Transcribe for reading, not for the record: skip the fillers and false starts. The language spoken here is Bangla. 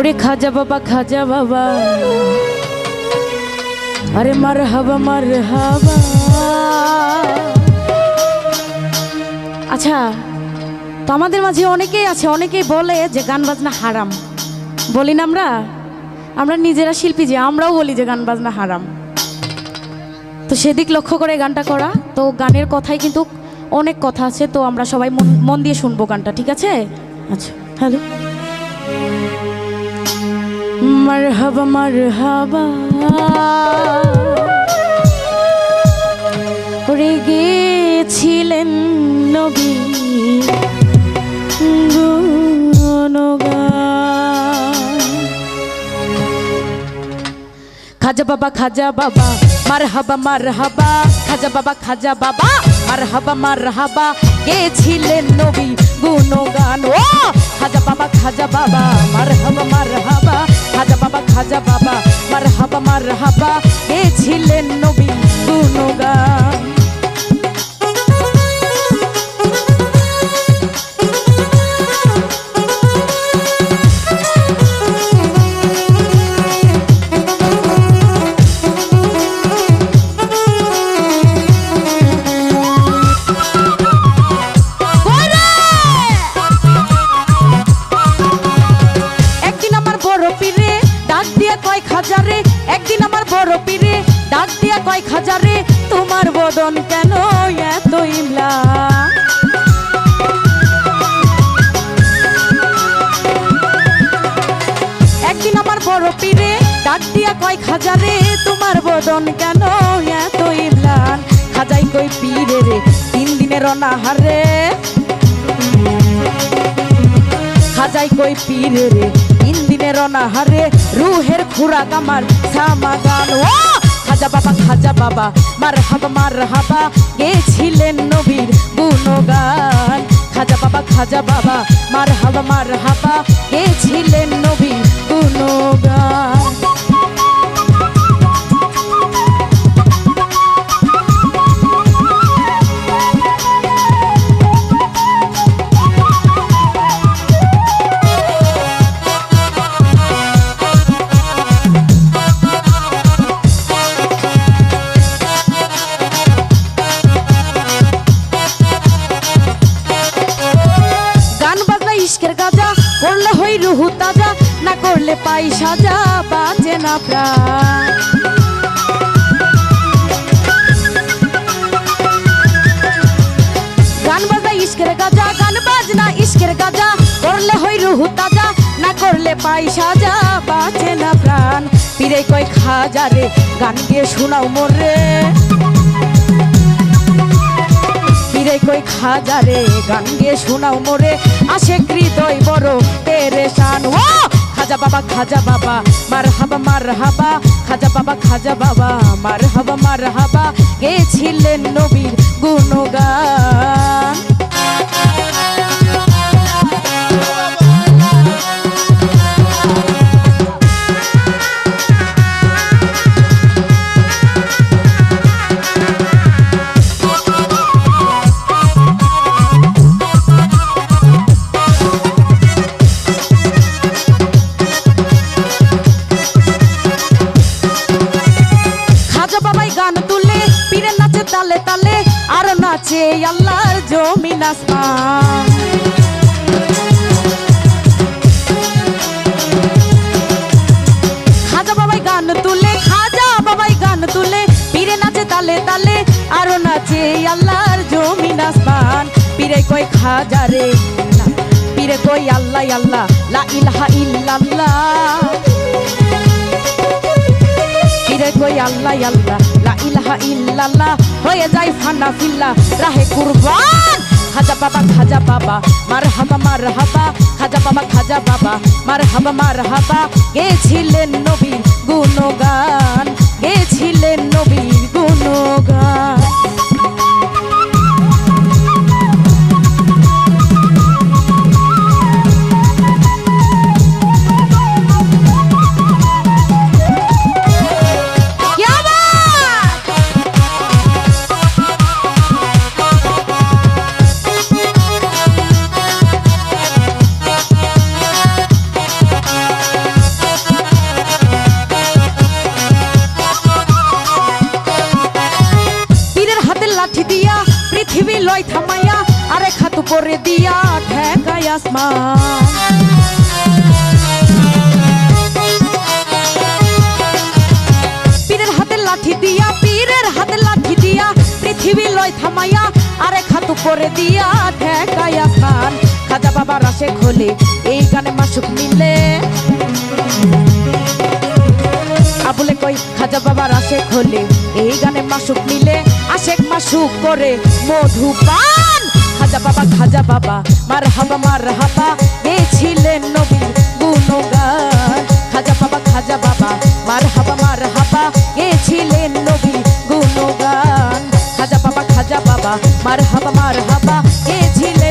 ওরে খাজা বাবা আরে মারহাবা মারহাবা। আচ্ছা, তো আমাদের মাঝে অনেকেই আছে, অনেকেই বলে যে গান বাজনা হারাম। বলি না আমরা নিজেরা শিল্পী, যে আমরাও বলি যে গান বাজনা হারাম। তো সেদিক লক্ষ্য করে গানটা করা। তো গানের কথাই কিন্তু অনেক কথা আছে, তো আমরা সবাই মন দিয়ে শুনবো গানটা, ঠিক আছে? আচ্ছা, হ্যালো। মারহাবা মারহাবা করে গেছিলেন নবী খাজা বাবা মারহাবা মারহাবা, খাজা বাবা মারহাবা মারহাবা, গেছিলেন নবী গুণগান। ও খাজা বাবা মারহাবা মারহাবা, খাজা বাবা মারহাবা মারহাবা, গেছিলেন নবী গুণগান। একদিন আমার বড় পীরে ডাক দিয়া কয় খাজারে, তোমার বদন কেন এত ইমলা? একদিন আমার বড় পীরে ডাক দিয়া কয় খাজারে, তোমার বদন কেন এত ইমলান? খাজাই কই পীরে রে 3 দিনের অনাহারে, খাজাই কই পীরে রে 3 দিনের অনাহারে, রুহের খুরাক আমার সামাগান। ও খাজা বাবা মারহাবা মারহাবা, গেছিলেন নবীর গুণগান। খাজা বাবা মারহাবা মারহাবা, গেছিলেন নবীর গুণগান। করলে হই রুহু তাজা, না করলে পাই সাজা, বাঁচে না প্রাণ। গান বাজনা ইশকের গাজা, গান বাজনা ইশকের গাজা, করলে হই রুহু তাজা, না করলে পাই সাজা, বাঁচে না প্রাণ। পীরে কই খাজা রে গান গিয়ে শোনাও মোরে, পীরে কই খাজা রে গান গিয়ে শোনাও মোরে, আসে হৃদয় বড় পেরেশান। ও খাজা বাবা মারহাবা মারহাবা, খাজা বাবা মারহাবা মারহাবা, গেছিলেন নবীর গুণগান। তালে তালে আর নাচে আল্লাহর জমিন আসমান। খাজা বাবাই গান তুলে, খাজা বাবাই গান তুলে, পীরে নাচে তালে তালে আর নাচে আল্লাহর জমিন আসমান। পীরে কই খাজা রে, পীরে কই আল্লাহ আল্লাহ লা ইলাহা ইল্লাল্লাহ, পীরে কই আল্লাহ আল্লাহ লা ইলাহা ইল্লাল্লাহ, হয়ে যায় ফানা ফিল্লা রাহে কুরবান। খাজা বাবা মারহাবা মারহাবা, খাজা বাবা মারহাবা মারহাবা, গেছিলেন নবীর গুণগান, গেছিলেন নবীর গুণগান। লাঠি দিয়া পৃথিবী লয় থামাইয়া আরেক হাত উপরে দিয়া ঠেকায় আসমান। পীরের হাতে লাঠি দিয়া পৃথিবী লয় থামাইয়া আরেক হাত উপরে দিয়া ঠেকায় আসমান। খাজা বাবার আসে খোলে এই গানে মাসুক মিলে, আবুলে কই খাজা বাবার আসে খোলে এই গানে মাসুক মিলে, আশেক মাসুক করে মধুপান। খাজা বাবা মারহাবা মারহাবা গেছিলেন নবীর গুণগান। খাজা বাবা মারহাবা মারহাবা গেছিলেন নবীর গুণগান। খাজা বাবা মারহাবা মারহাবা গেছিলেন